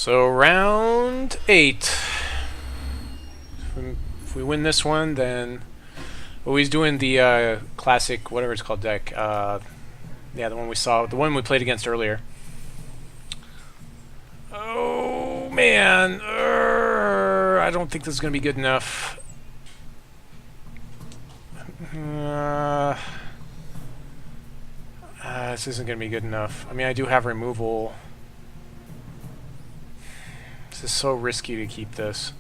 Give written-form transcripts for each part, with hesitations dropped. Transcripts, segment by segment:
So round 8. If we win this one, then he's doing the classic, whatever it's called, deck. Yeah, the one we saw, the one we played against earlier. Oh man, I don't think this is gonna be good enough. This isn't gonna be good enough. I mean, I do have removal. This is so risky to keep this.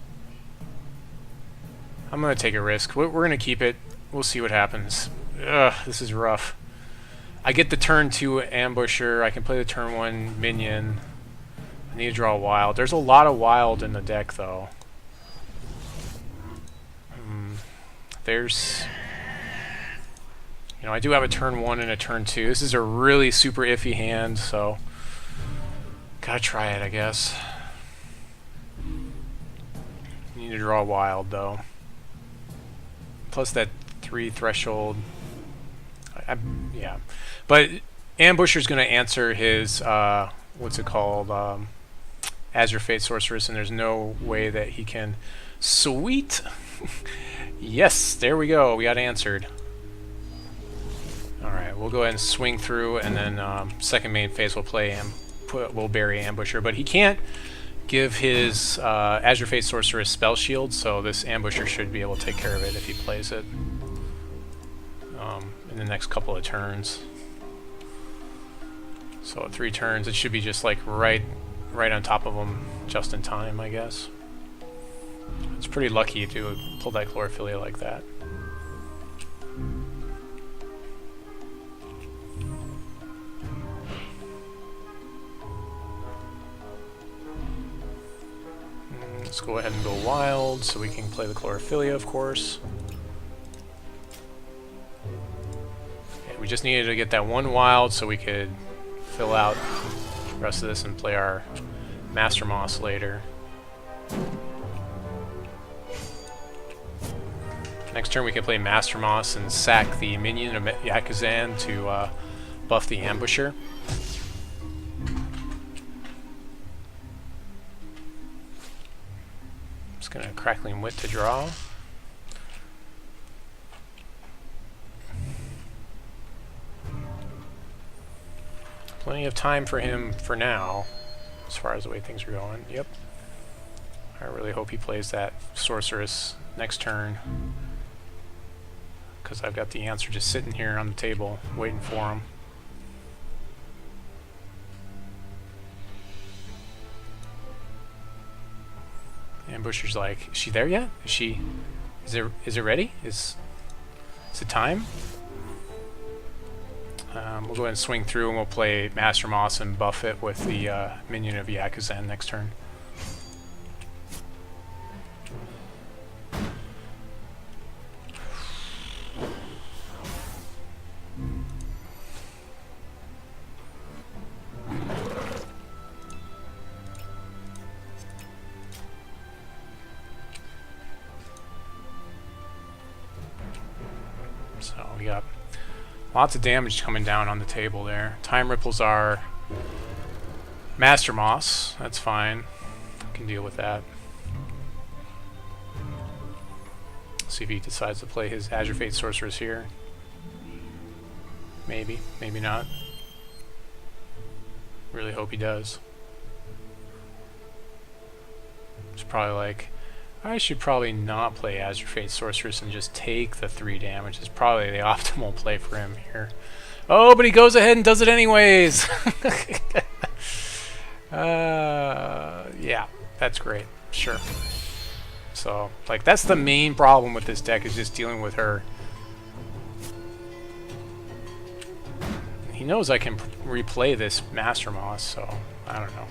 I'm gonna take a risk. We're gonna keep it. We'll see what happens. Ugh, this is rough. I get the turn 2 Ambusher. I can play the turn 1 Minion. I need to draw a wild. There's a lot of wild in the deck, though. There's... You know, I do have a turn 1 and a turn 2. This is a really super iffy hand, so... Gotta try it, I guess. Need to draw a wild, though. Plus that 3 threshold. Yeah. But Ambusher's going to answer his, what's it called? Azure Fate Sorceress, and there's no way that he can... Sweet! Yes, there we go. We got answered. Alright, we'll go ahead and swing through, and then second main phase we'll play we'll bury Ambusher. But he can't give his Azure Fate Sorceress spell shield, so this Ambusher should be able to take care of it if he plays it in the next couple of turns. So at 3 turns, it should be just like right on top of him, just in time, I guess. It's pretty lucky to pull that Chlorophyllia like that. Let's go ahead and go wild so we can play the Chlorophyllia, of course. Okay, we just needed to get that one wild so we could fill out the rest of this and play our Master Moss later. Next turn we can play Master Moss and sack the Minion of Yazukan to buff the Ambusher. Just gonna Crackling Wit to draw. Plenty of time for him for now, as far as the way things are going. Yep. I really hope he plays that Sorceress next turn, because I've got the answer just sitting here on the table, waiting for him. Ambusher's like, is she there yet? Is it ready? Is it time? We'll go ahead and swing through and we'll play Master Moss and buff it with the Minion of Yazukan next turn. So we got lots of damage coming down on the table there. Time Ripples are Master Moss. That's fine. I can deal with that. See if he decides to play his Azure Fate Sorceress here. Maybe. Maybe not. Really hope he does. It's probably like, I should probably not play Azure Fate Sorceress and just take the 3 damage. It's probably the optimal play for him here. Oh, but he goes ahead and does it anyways! Yeah, that's great. Sure. So, like, that's the main problem with this deck, is just dealing with her. He knows I can replay this Master Moss, so I don't know.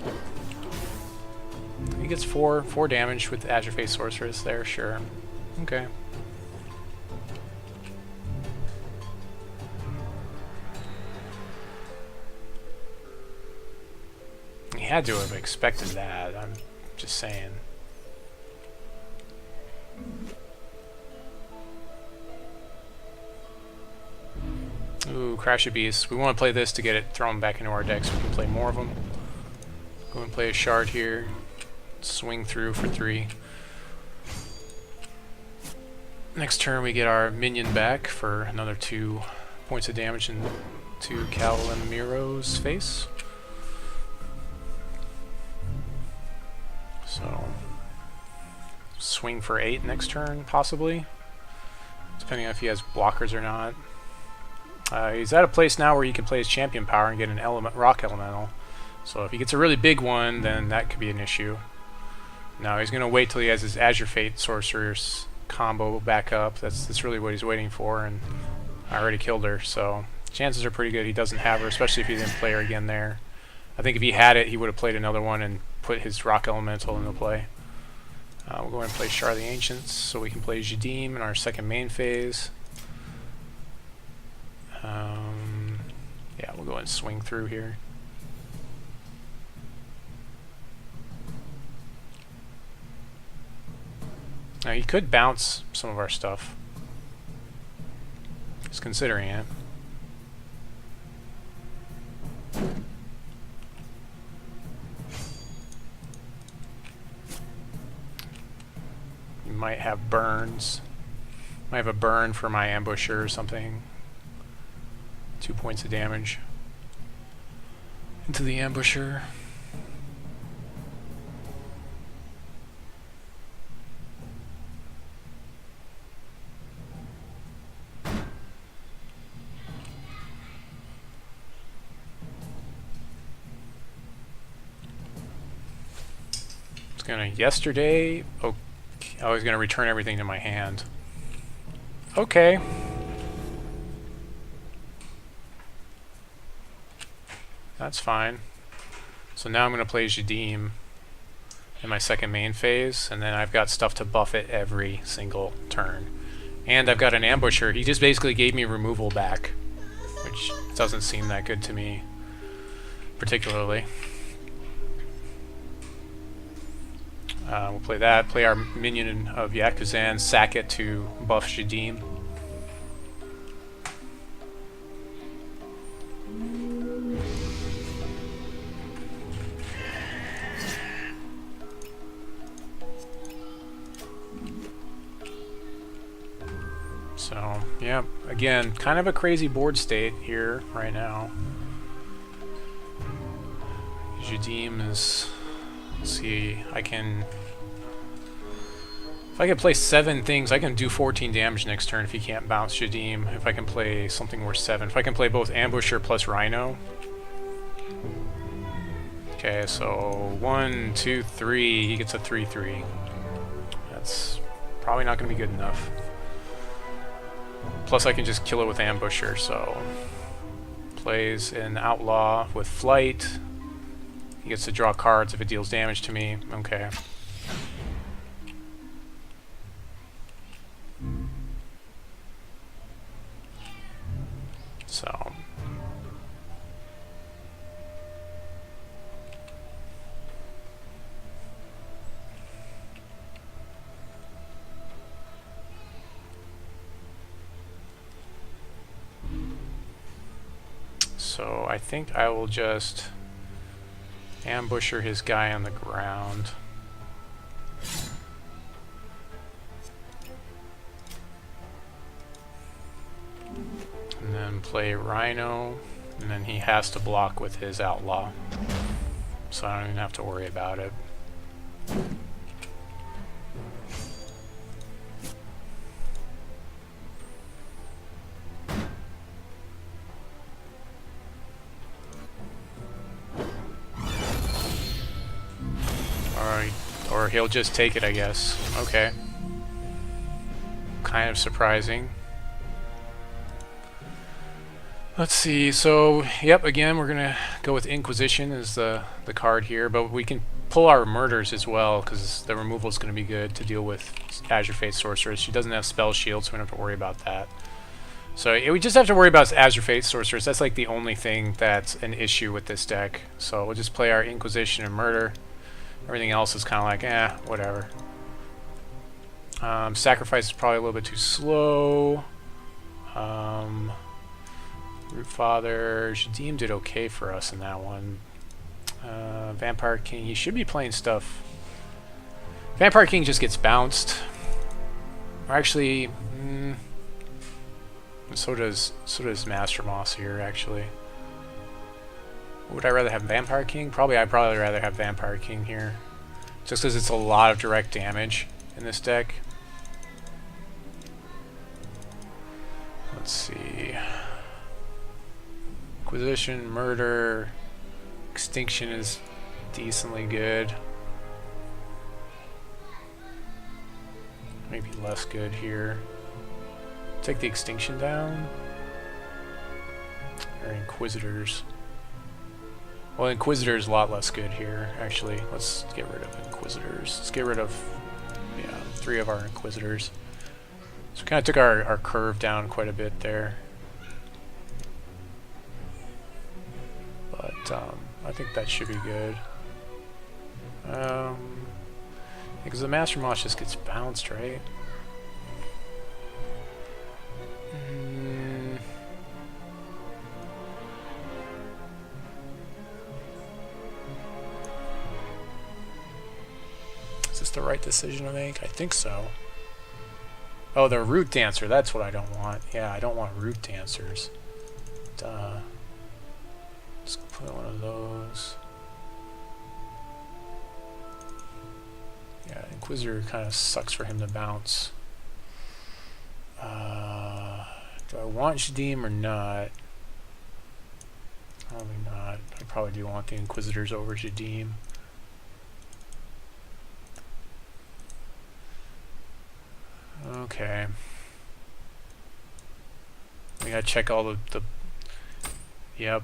He gets 4 damage with Azure Fate Sorceress there, sure. Okay. He had to have expected that, I'm just saying. Ooh, Crash of Beasts. We want to play this to get it thrown back into our deck so we can play more of them. Go and play a Shard here. Swing through for 3. Next turn we get our minion back for another 2 points of damage into Calimiro's face. So swing for 8 next turn, possibly, depending on if he has blockers or not. He's at a place now where he can play his champion power and get an rock elemental. So if he gets a really big one, then that could be an issue. Now he's going to wait till he has his Azure Fate Sorcerer's combo back up. That's really what he's waiting for, and I already killed her, so chances are pretty good he doesn't have her, especially if he didn't play her again there. I think if he had it, he would have played another one and put his rock elemental into play. We'll go ahead and play Shard of the Ancients so we can play Jadiim in our second main phase. Yeah, we'll go ahead and swing through here. Now he could bounce some of our stuff. Just considering it. You might have burns. Might have a burn for my ambusher or something. 2 points of damage into the ambusher. Yesterday, okay, I was gonna return everything to my hand. Okay. That's fine. So now I'm gonna play Jadiim in my second main phase, and then I've got stuff to buff it every single turn. And I've got an ambusher. He just basically gave me removal back, which doesn't seem that good to me, particularly. We'll play that, play our Minion of Yazukan, sack it to buff Jadiim. So, yeah, again, kind of a crazy board state here right now. Jadiim is... Let's see, if I can play 7 things, I can do 14 damage next turn if he can't bounce Jadiim. If I can play something worth 7. If I can play both Ambusher plus Rhino. Okay, so 1, 2, 3, he gets a 3/3. That's probably not going to be good enough. Plus I can just kill it with Ambusher, so... Plays an Outlaw with Flight. He gets to draw cards if it deals damage to me. Okay. So. So I think I will just ambusher his guy on the ground. And then play Rhino, and then he has to block with his Outlaw. So I don't even have to worry about it. Or he'll just take it, I guess. Okay. Kind of surprising. Let's see, so, yep, again, we're gonna go with Inquisition as the card here, but we can pull our murders as well, because the removal is going to be good to deal with Azure Fate Sorceress. She doesn't have Spell Shield, so we don't have to worry about that. So we just have to worry about Azure Fate Sorceress. That's like the only thing that's an issue with this deck. So we'll just play our Inquisition and Murder. Everything else is kind of like, whatever. Sacrifice is probably a little bit too slow. Rootfather, Jadiim did okay for us in that one. Vampire King, he should be playing stuff Vampire King just gets bounced. Or actually, so does Master Moss here, actually. Would I rather have Vampire King? I'd probably rather have Vampire King here. Just because it's a lot of direct damage in this deck. Let's see. Inquisition, Murder, Extinction is decently good. Maybe less good here. Take the Extinction down. Or Inquisitors. Well, Inquisitor's a lot less good here, actually. Let's get rid of Inquisitors. Let's get rid of, yeah, 3 of our Inquisitors. So we kind of took our curve down quite a bit there. But I think that should be good. Because the Master Moss just gets bounced, right? Is this the right decision to make? I think so. Oh, the Root Dancer, that's what I don't want. Yeah, I don't want Root Dancers. Duh. Let's put one of those. Yeah, Inquisitor kind of sucks for him to bounce. Do I want Jadiim or not? Probably not. I probably do want the Inquisitors over Jadiim. Okay. We gotta check all the yep.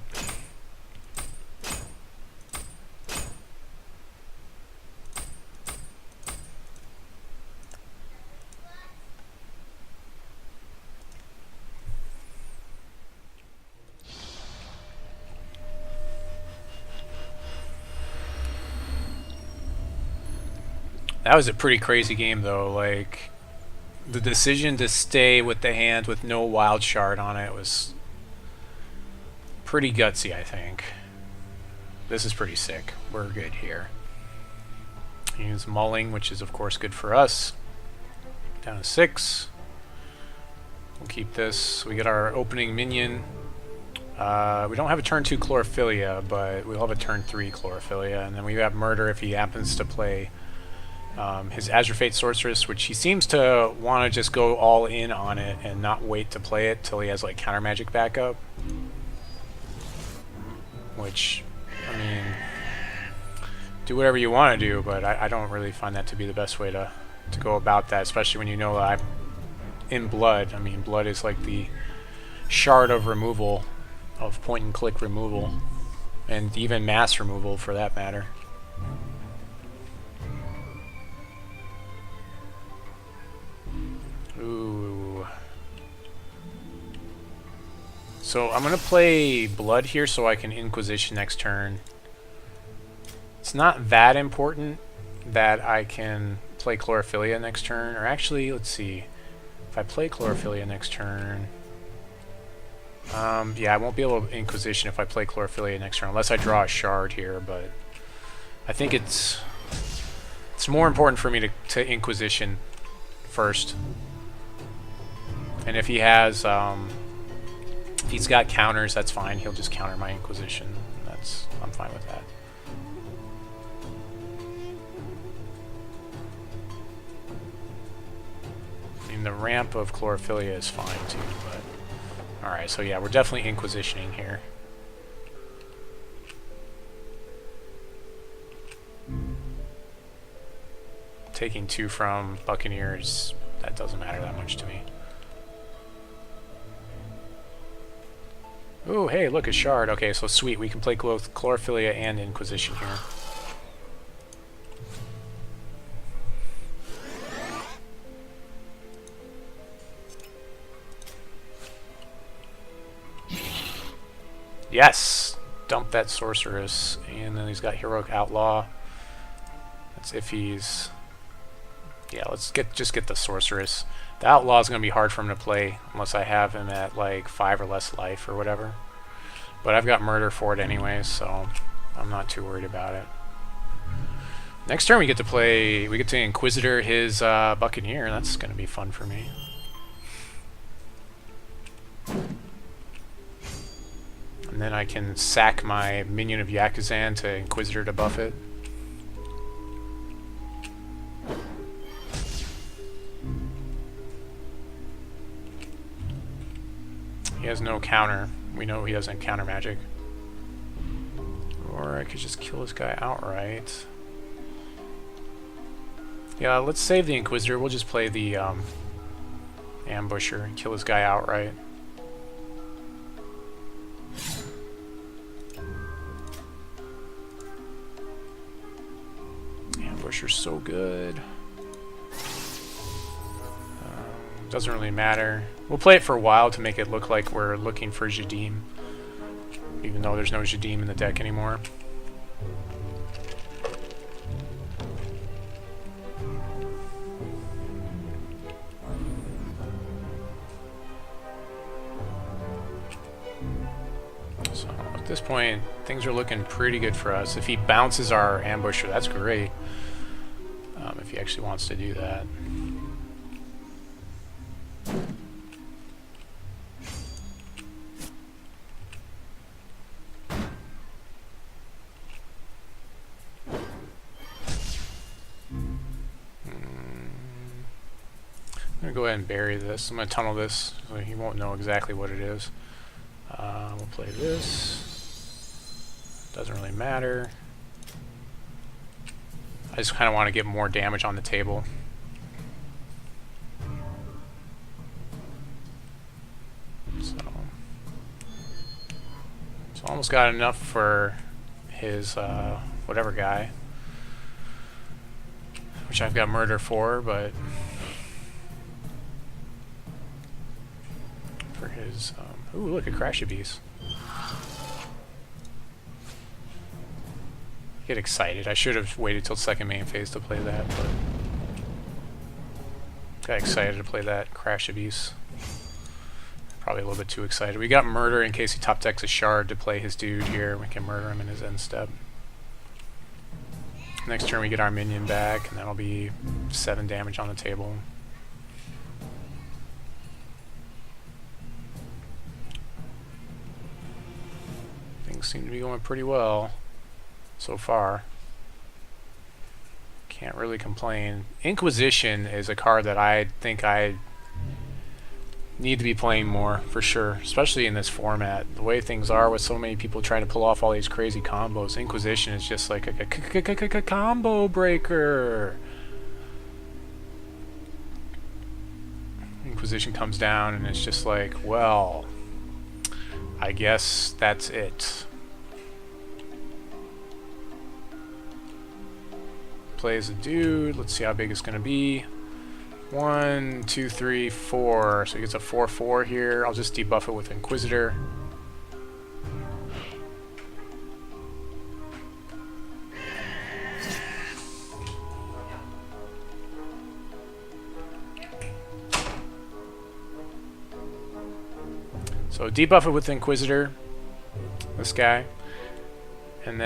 That was a pretty crazy game though, like the decision to stay with the hand with no wild shard on it was pretty gutsy, I think. This is pretty sick. We're good here. Use mulling, which is of course good for us. Down to 6. We'll keep this. We get our opening minion. We don't have a turn 2 Chlorophyllia, but we'll have a turn 3 Chlorophyllia, and then we have Murder if he happens to play his Azure Fate Sorceress, which he seems to want to just go all in on it and not wait to play it till he has like counter magic backup. Which, I mean, do whatever you want to do, but I don't really find that to be the best way to go about that, especially when you know that I'm in Blood. I mean, Blood is like the shard of removal, of point and click removal, and even mass removal for that matter. Ooh. So I'm gonna play Blood here so I can Inquisition next turn. It's not that important that I can play Chlorophyllia next turn, or actually, let's see. If I play Chlorophyllia next turn, yeah, I won't be able to Inquisition if I play Chlorophyllia next turn, unless I draw a shard here, but I think it's more important for me to Inquisition first. And if he has, if he's got counters, that's fine. He'll just counter my Inquisition. I'm fine with that. I mean, the ramp of Chlorophyllia is fine too, but alright, so yeah, we're definitely Inquisitioning here. Taking 2 from Buccaneers, that doesn't matter that much to me. Ooh, hey, look, a shard. Okay, so sweet, we can play both Chlorophyllia and Inquisition here. Yes! Dump that Sorceress, and then he's got Heroic Outlaw. That's if he's... Yeah, let's just get the Sorceress. The Outlaw is going to be hard for him to play unless I have him at like 5 or less life or whatever. But I've got Murder for it anyways, so I'm not too worried about it. Next turn we get to Inquisitor his Buccaneer. That's going to be fun for me. And then I can sack my Minion of Yazukan to Inquisitor to buff it. He has no counter. We know he doesn't counter magic. Or I could just kill this guy outright. Yeah, let's save the Inquisitor. We'll just play the Ambusher and kill this guy outright. Ambusher's so good. Doesn't really matter. We'll play it for a while to make it look like we're looking for Jadiim, even though there's no Jadiim in the deck anymore. So at this point, things are looking pretty good for us. If he bounces our Ambusher, that's great. If he actually wants to do that. I'm going to go ahead and bury this. I'm going to tunnel this so he won't know exactly what it is. We'll play this. Doesn't really matter. I just kind of want to get more damage on the table. So almost got enough for his whatever guy, which I've got murder for, but for his ooh, look at Crash Beast. Get excited. I should have waited till second main phase to play that, but got excited to play that Crash Beast. Probably a little bit too excited. We got murder in case he top decks a shard to play his dude here. We can murder him in his end step. Next turn we get our minion back, and that'll be 7 damage on the table. Things seem to be going pretty well so far. Can't really complain. Inquisition is a card that I think I need to be playing more, for sure, especially in this format. The way things are with so many people trying to pull off all these crazy combos, Inquisition is just like a combo breaker. Inquisition comes down and it's just like, well, I guess that's it. Plays a dude. Let's see how big it's going to be. 1, 2, 3, 4. So he gets a 4/4 here. I'll just debuff it with Inquisitor. So debuff it with Inquisitor, this guy, and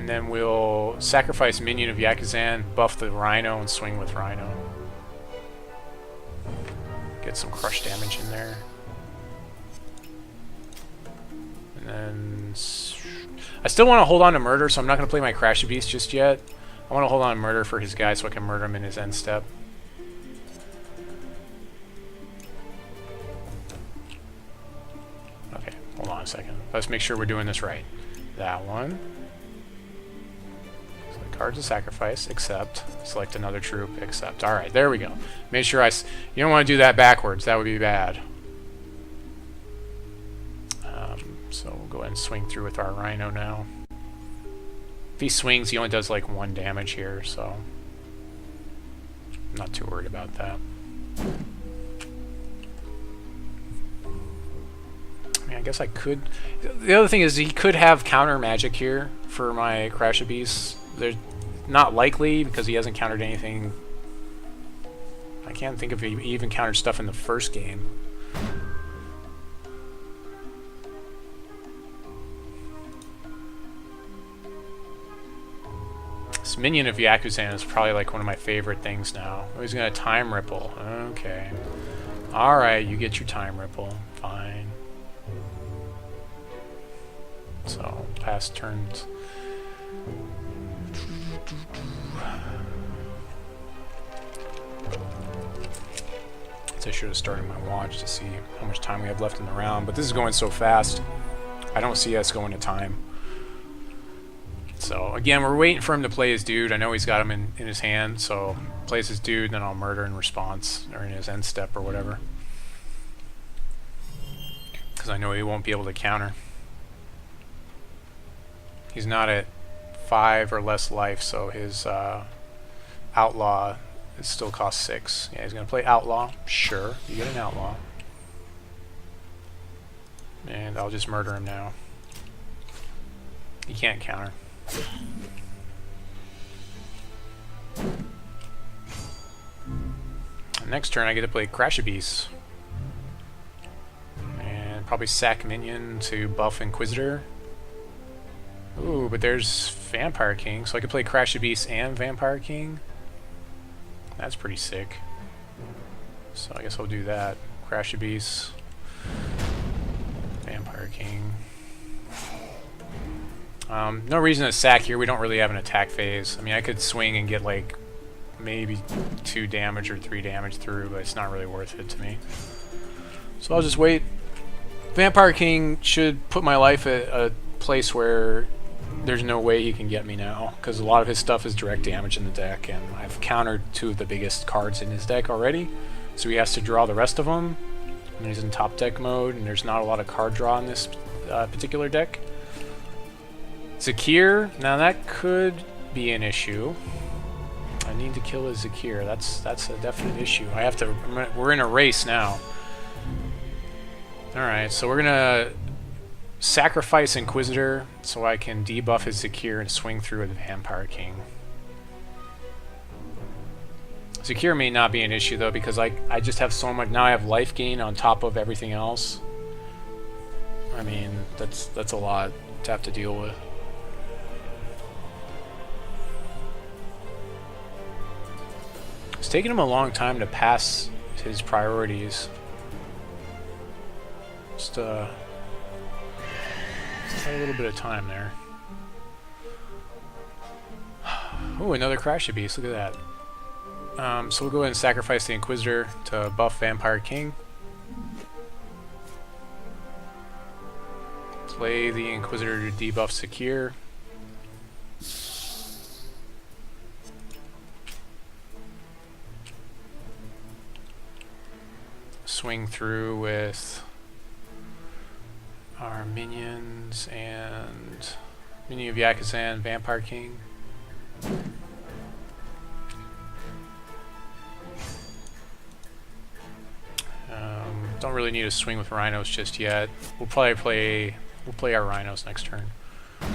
then we'll sacrifice Minion of Yazukan, buff the Rhino, and swing with Rhino. Get some crush damage in there. And then I still want to hold on to murder, so I'm not going to play my Crash Beast just yet. I want to hold on to murder for his guy so I can murder him in his end step. Okay, hold on a second. Let's make sure we're doing this right. That one. Card to sacrifice, accept. Select another troop, accept. Alright, there we go. Make sure you don't want to do that backwards. That would be bad. So we'll go ahead and swing through with our Rhino now. If he swings, he only does like 1 damage here, so I'm not too worried about that. I mean, I guess I could... The other thing is he could have counter magic here for my Crash Beast. They're not likely because he hasn't countered anything. I can't think if he even countered stuff in the first game. This Minion of Yazukan is probably like one of my favorite things now. Oh, he's gonna time ripple. Okay. Alright, you get your time ripple. Fine. So, past turns. I should have started my watch to see how much time we have left in the round, but this is going so fast, I don't see us going to time. So, again, we're waiting for him to play his dude. I know he's got him in his hand, so plays his dude, then I'll murder in response, or in his end step or whatever. Because I know he won't be able to counter. He's not at 5 or less life, so his outlaw... it still costs 6. Yeah, he's going to play Outlaw. Sure, you get an Outlaw. And I'll just murder him now. He can't counter. Next turn I get to play Crashabeast. And probably sack Minion to buff Inquisitor. Ooh, but there's Vampire King, so I could play Crashabeast and Vampire King. That's pretty sick. So I guess I'll do that. Crashabeast, Vampire King. No reason to sack here. We don't really have an attack phase. I mean, I could swing and get like maybe 2 damage or 3 damage through, but it's not really worth it to me. So I'll just wait. Vampire King should put my life at a place where there's no way he can get me now, because a lot of his stuff is direct damage in the deck, and I've countered 2 of the biggest cards in his deck already, so he has to draw the rest of them, and he's in top deck mode, and there's not a lot of card draw in this particular deck. Zakir, now that could be an issue. I need to kill his Zakir. That's a definite issue. I have to. We're in a race now. All right, so we're gonna sacrifice Inquisitor so I can debuff his Zakir and swing through with Vampire King. Zakir may not be an issue though, because I just have so much. Now I have life gain on top of everything else. I mean, that's a lot to have to deal with. It's taken him a long time to pass his priorities. Just had a little bit of time there. Ooh, another Crashabeast. Look at that. So we'll go ahead and sacrifice the Inquisitor to buff Vampire King. Play the Inquisitor to debuff Zakir. Swing through with our minions and Minion of Yazukan, Vampire King. Don't really need to swing with Rhinos just yet. We'll probably play our Rhinos next turn. Yeah,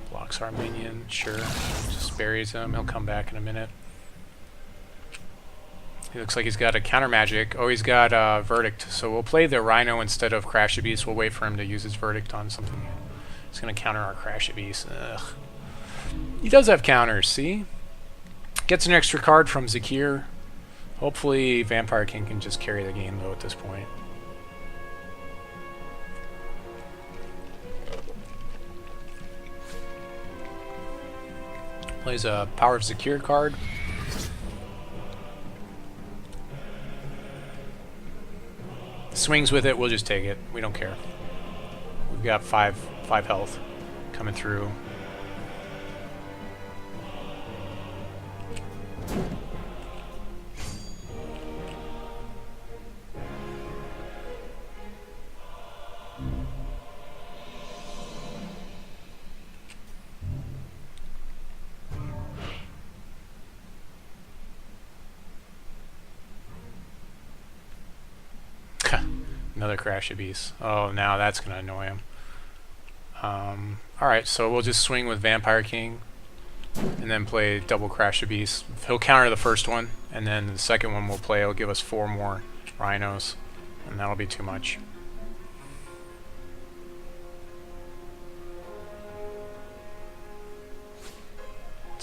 blocks our minion, sure. Just buries him. He'll come back in a minute. He looks like he's got a counter magic. Oh, he's got Verdict. So we'll play the Rhino instead of Crashabeast. We'll wait for him to use his Verdict on something. He's going to counter our Crashabeast. Ugh. He does have counters, see? Gets an extra card from Zakir. Hopefully Vampire King can just carry the game though at this point. Plays a Power of Zakir card. Swings with it, we'll just take it. We don't care. We've got five health coming through. Another Crashabeast. Oh, now that's going to annoy him. Alright, so we'll just swing with Vampire King and then play double Crashabeast. He'll counter the first one, and then the second one we'll play will give us 4 more Rhinos, and that'll be too much.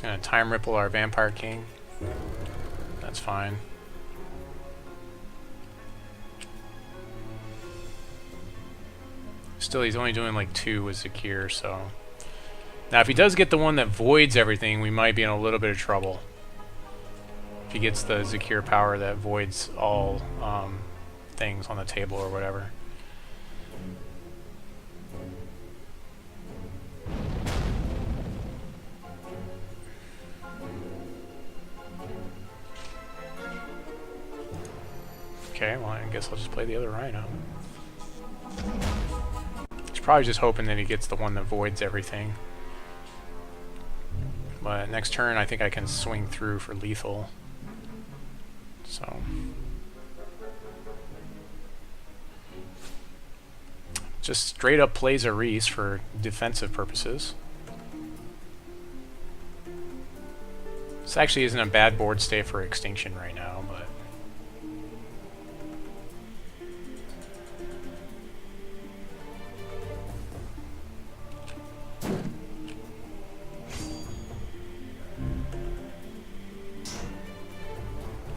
Gonna time ripple our Vampire King. That's fine. Still, he's only doing like 2 with Zakir, so... Now, if he does get the one that voids everything, we might be in a little bit of trouble. If he gets the Zakir power that voids all things on the table or whatever. Okay, well, I guess I'll just play the other Rhino. He's probably just hoping that he gets the one that voids everything. But next turn, I think I can swing through for lethal. So... just straight up plays a Reese for defensive purposes. This actually isn't a bad board state for Extinction right now, but...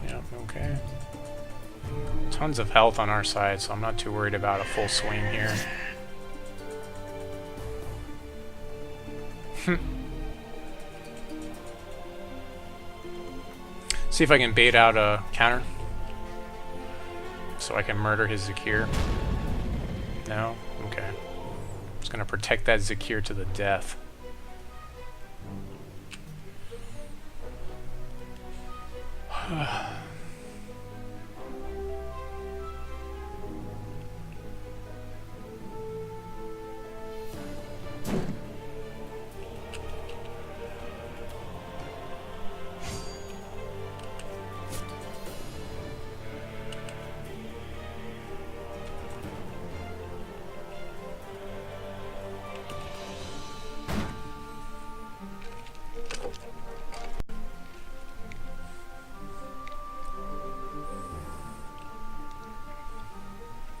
yep, okay. Tons of health on our side, so I'm not too worried about a full swing here. See if I can bait out a counter so I can murder his Zakir. No? Okay. I'm just gonna protect that Zakir to the death.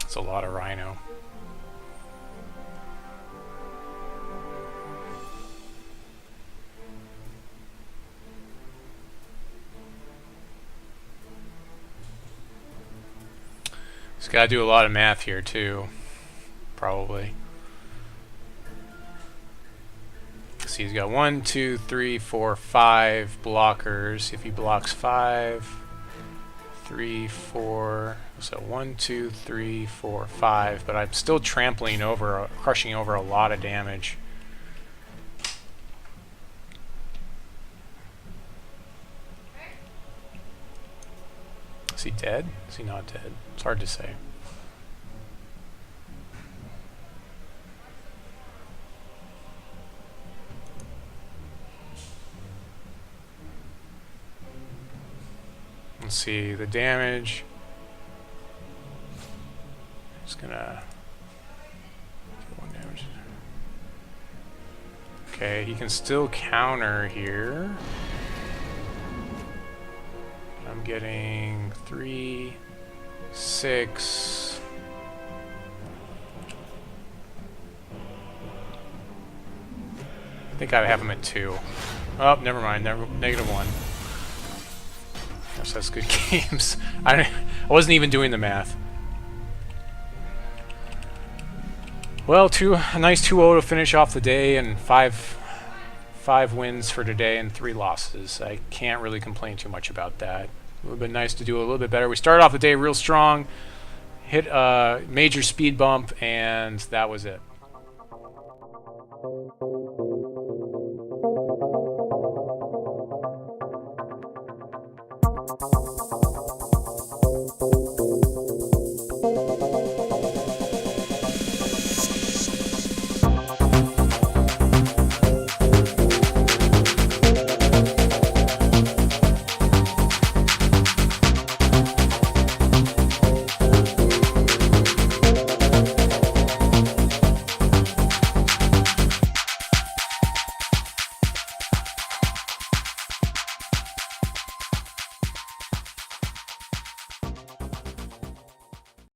It's a lot of Rhino. He's got to do a lot of math here too, probably. See, he's got 1, 2, 3, 4, 5 blockers. If he blocks 5, 3, 4, so 1, 2, 3, 4, 5, but I'm still trampling over, crushing over a lot of damage. Is he dead? Is he not dead? It's hard to say. Let's see the damage. Just gonna get 1 damage. Okay, he can still counter here. I'm getting 3, 6. I think I have him at 2. Oh, never mind. -1. Yes, that's good games. I wasn't even doing the math. Well, a nice 2-0 to finish off the day, and five wins for today and 3 losses. I can't really complain too much about that. It would have been nice to do a little bit better. We started off the day real strong, hit a major speed bump, and that was it.